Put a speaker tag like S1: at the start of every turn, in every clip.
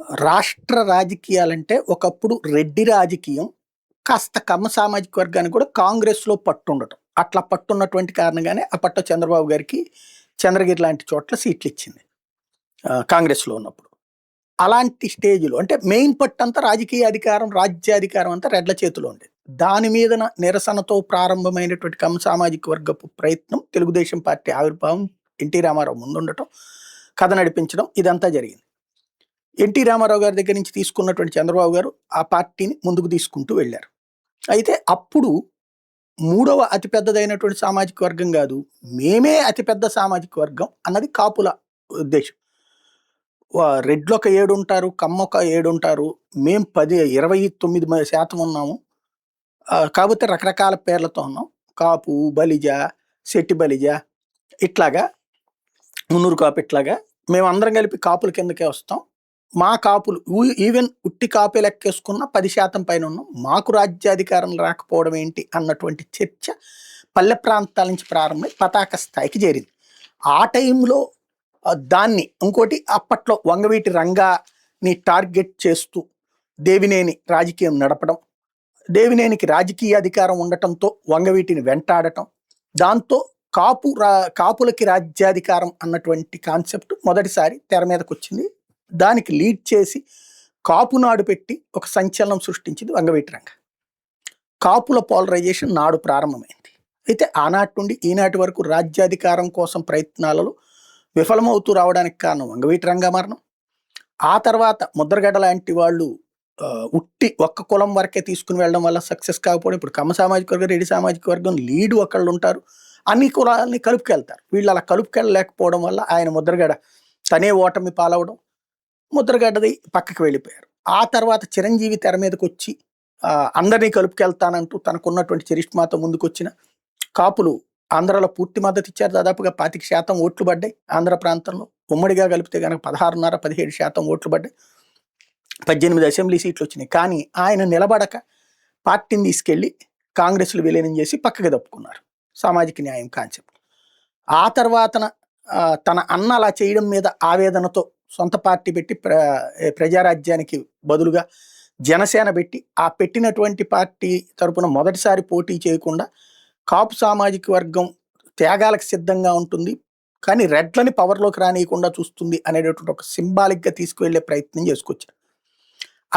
S1: రాష్ట్ర రాజకీయాలంటే ఒకప్పుడు రెడ్డి రాజకీయం కాస్త కమ్మ సామాజిక వర్గానికి కూడా కాంగ్రెస్‌లో పట్టుండటం. అట్లా పట్టున్నటువంటి కారణంగానే అప్పట్లో చంద్రబాబు గారికి చంద్రగిరి లాంటి చోట్ల సీట్లిచ్చింది. కాంగ్రెస్‌లో ఉన్నప్పుడు. అలాంటి స్టేజ్‌లో అంటే మెయిన్ పట్టంతా రాజకీయ అధికారం, రాజ్యాధికారం అంతా రెడ్ల చేతిలో ఉండేది. దాని మీదన నిరసనతో ప్రారంభమైనటువంటి కమ్మ సామాజిక వర్గపు ప్రయత్నం, తెలుగుదేశం పార్టీ ఆవిర్భావం, ఎన్టీ రామారావు ముందుండటం, కథ నడిపించడం ఇదంతా జరిగింది. ఎన్టీ రామారావు గారి దగ్గర నుంచి తీసుకున్నటువంటి చంద్రబాబు గారు ఆ పార్టీని ముందుకు తీసుకుంటూ వెళ్ళారు. అయితే అప్పుడు మూడవ అతిపెద్దదైనటువంటి సామాజిక వర్గం కాదు, మేమే అతిపెద్ద సామాజిక వర్గం అన్నది కాపుల ఉద్దేశం. రెడ్లు ఒక 7 ఉంటారు, కమ్మ ఒక 7 ఉంటారు, మేం 29% ఉన్నాము. కాకపోతే రకరకాల పేర్లతో ఉన్నాం. కాపు, బలిజ, శెట్టి బలిజ ఇట్లాగా, మున్నూరు కాపు ఇట్లాగా మేమందరం కలిపి కాపుల కిందకే వస్తాం. మా కాపులు ఈవెన్ ఉట్టి కాపే లెక్కేసుకున్న 10% పైన ఉన్నాం. మాకు రాజ్యాధికారం రాకపోవడం ఏంటి అన్నటువంటి చర్చ పల్లె ప్రాంతాల నుంచి ప్రారంభమై పతాక స్థాయికి చేరింది. ఆ టైంలో దాన్ని ఇంకోటి అప్పట్లో వంగవీటి రంగాని టార్గెట్ చేస్తూ దేవినేని రాజకీయం నడపడం, దేవినేనికి రాజకీయ అధికారం ఉండటంతో వంగవీటిని వెంటాడటం, దాంతో కాపులకి రాజ్యాధికారం అన్నటువంటి కాన్సెప్ట్ మొదటిసారి తెర మీదకి వచ్చింది. దానికి లీడ్ చేసి కాపు నాడు పెట్టి ఒక సంచలనం సృష్టించింది వంగవీటి రంగ. కాపుల పోలరైజేషన్ నాడు ప్రారంభమైంది. అయితే ఆనాటి నుండి ఈనాటి వరకు రాజ్యాధికారం కోసం ప్రయత్నాలలో విఫలమవుతూ రావడానికి కారణం వంగవీటి రంగ మరణం. ఆ తర్వాత ముద్రగడ్డ లాంటి వాళ్ళు ఉట్టి ఒక్క కులం వరకే తీసుకుని వెళ్ళడం వల్ల సక్సెస్ కాకపోవడం. ఇప్పుడు కమ్మ సామాజిక వర్గం, రెడ్డి సామాజిక వర్గం లీడు ఒకళ్ళు ఉంటారు, అన్ని కులాలని కలుపుకెళ్తారు. వీళ్ళు అలా కలుపుకెళ్ళలేకపోవడం వల్ల ఆయన ముద్రగడ తనే ఓటమి పాలవడం, ముద్రగడ్డది పక్కకి వెళ్ళిపోయారు. ఆ తర్వాత చిరంజీవి తెర మీదకి వచ్చి అందరినీ కలుపుకెళ్తానంటూ తనకున్నటువంటి చరిష్మాతో ముందుకొచ్చిన కాపులు ఆంధ్రలో పూర్తి మద్దతు ఇచ్చారు. దాదాపుగా 25% ఓట్లు పడ్డాయి. ఆంధ్ర ప్రాంతంలో ఉమ్మడిగా కలిపితే కనుక 16.5-17% ఓట్లు పడ్డాయి. 18 అసెంబ్లీ సీట్లు వచ్చినాయి. కానీ ఆయన నిలబడక పార్టీని తీసుకెళ్లి కాంగ్రెస్లు విలీనం చేసి పక్కకి తప్పుకున్నారు సామాజిక న్యాయం కాన్సెప్ట్. ఆ తర్వాతన తన అన్న అలా చేయడం మీద ఆవేదనతో సొంత పార్టీ పెట్టి ప్రజారాజ్యానికి బదులుగా జనసేన పెట్టి, ఆ పెట్టినటువంటి పార్టీ తరపున మొదటిసారి పోటీ చేయకుండా కాపు సామాజిక వర్గం త్యాగాలకు సిద్ధంగా ఉంటుంది కానీ రెడ్లని పవర్లోకి రానియకుండా చూస్తుంది అనేటటువంటి ఒక సింబాలిక్గా తీసుకువెళ్లే ప్రయత్నం చేసుకొచ్చారు.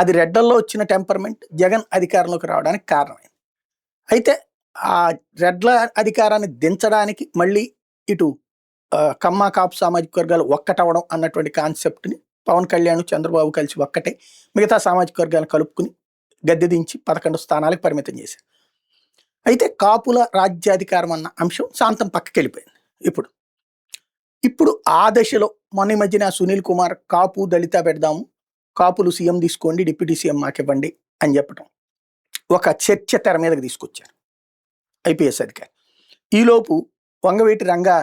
S1: అది రెడ్డల్లో వచ్చిన టెంపర్మెంట్ జగన్ అధికారంలోకి రావడానికి కారణమైంది. అయితే ఆ రెడ్ల అధికారాన్ని దించడానికి మళ్ళీ ఇటు కమ్మ కాపు సామాజిక వర్గాలు ఒక్కటవడం అన్నటువంటి కాన్సెప్ట్ని పవన్ కళ్యాణ్, చంద్రబాబు కలిసి ఒక్కటే మిగతా సామాజిక వర్గాలను కలుపుకుని గద్దె దించి 11 స్థానాలకు పరిమితం చేశారు. అయితే కాపుల రాజ్యాధికారం అన్న అంశం శాంతం పక్కకి వెళ్ళిపోయింది. ఇప్పుడు ఆ దశలో మొన్న మధ్యన సునీల్ కుమార్ కాపు దళిత పెడదాము, కాపులు సీఎం తీసుకోండి, డిప్యూటీ సీఎం మాకివ్వండి అని చెప్పటం ఒక చర్చ తెర మీదకి తీసుకొచ్చారు ఐపీఎస్ అధికారి. ఈలోపు వంగవీటి రంగా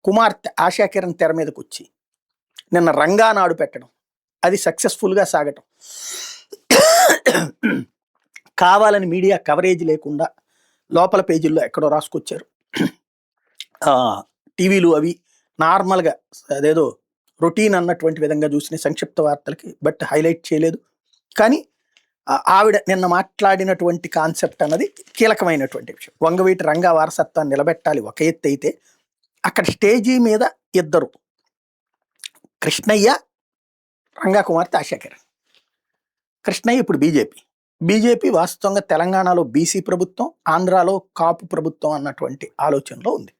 S1: కుమార్తె ఆశాకిరణ్ తెర మీదకి వచ్చి నిన్న రంగా నాడు పెట్టడం, అది సక్సెస్ఫుల్గా సాగటం, కావాలని మీడియా కవరేజ్ లేకుండా లోపల పేజీల్లో ఎక్కడో రాసుకొచ్చారు. టీవీలు అవి నార్మల్గా అదేదో రొటీన్ అన్నటువంటి విధంగా చూసిన సంక్షిప్త వార్తలకి బట్ హైలైట్ చేయలేదు. కానీ ఆవిడ నిన్న మాట్లాడినటువంటి కాన్సెప్ట్ అన్నది కీలకమైనటువంటి విషయం. వంగవీటి రంగా వారసత్వాన్ని నిలబెట్టాలి ఒక ఎత్తు అయితే, అక్కడ స్టేజీ మీద ఇద్దరు, కృష్ణయ్య, రంగా కుమార్తె ఆశాకిరణ్. కృష్ణయ్య ఇప్పుడు బీజేపీ వాస్తవంగా తెలంగాణలో బీసీ ప్రభుత్వం, ఆంధ్రాలో కాపు ప్రభుత్వం అన్నటువంటి ఆలోచనలో ఉంది.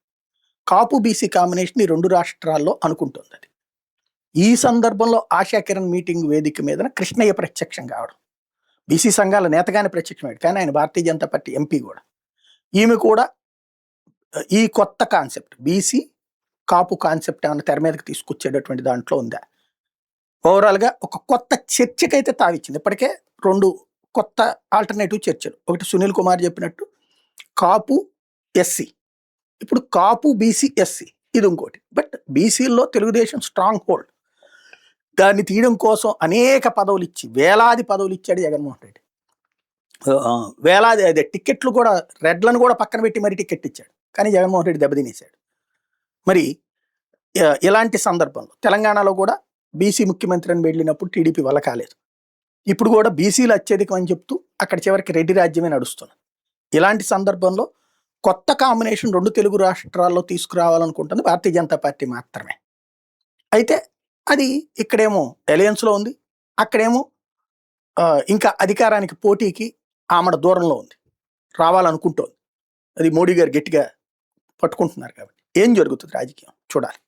S1: కాపు బీసీ కాంబినేషన్ ఈ 2 రాష్ట్రాల్లో అనుకుంటుంది. అది ఈ సందర్భంలో ఆశాకిరణ్ మీటింగ్ వేదిక మీద కృష్ణయ్య ప్రత్యక్షం కావడం, బీసీ సంఘాల నేతగానే ప్రత్యక్షమయ్యాడు కానీ ఆయన భారతీయ జనతా పార్టీ ఎంపీ కూడా. ఈమె కూడా ఈ కొత్త కాన్సెప్ట్ బీసీ కాపు కాన్సెప్ట్ ఏమన్నా తెర మీదకి తీసుకొచ్చేటటువంటి దాంట్లో ఉందా, ఓవరాల్గా ఒక కొత్త చర్చకైతే తావిచ్చింది. ఇప్పటికే 2 కొత్త ఆల్టర్నేటివ్ చర్చలు. ఒకటి సునీల్ కుమార్ చెప్పినట్టు కాపు ఎస్సీ, ఇప్పుడు కాపు బీసీ ఎస్సీ, ఇది ఇంకోటి. బట్ బీసీల్లో తెలుగుదేశం స్ట్రాంగ్ హోల్డ్, దాన్ని తీయడం కోసం అనేక పదవులు ఇచ్చి వేలాది పదవులు ఇచ్చాడు జగన్మోహన్ రెడ్డి. వేలాది అదే టికెట్లు కూడా రెడ్లను కూడా పక్కన పెట్టి మరి టికెట్ ఇచ్చాడు. కానీ జగన్మోహన్ రెడ్డి దెబ్బతినేశాడు. మరి ఇలాంటి సందర్భంలో తెలంగాణలో కూడా బీసీ ముఖ్యమంత్రి అని వెళ్ళినప్పుడు టీడీపీ వల్ల కాలేదు. ఇప్పుడు కూడా బీసీలు అత్యధికం అని చెప్తూ అక్కడ చివరికి రెడ్డి రాజ్యమే నడుస్తుంది. ఇలాంటి సందర్భంలో కొత్త కాంబినేషన్ 2 తెలుగు రాష్ట్రాల్లో తీసుకురావాలనుకుంటుంది భారతీయ జనతా పార్టీ మాత్రమే. అయితే అది ఇక్కడేమో అలయన్స్‌లో ఉంది. అక్కడేమో ఇంకా అధికారానికి పోటీకి ఆమడ దూరంలో ఉంది. రావాలనుకుంటోంది. అది మోడీ గారు గట్టిగా పట్టుకుంటున్నారు కాబట్టి. ఏం జరుగుతుంది రాజకీయం చూడాలి.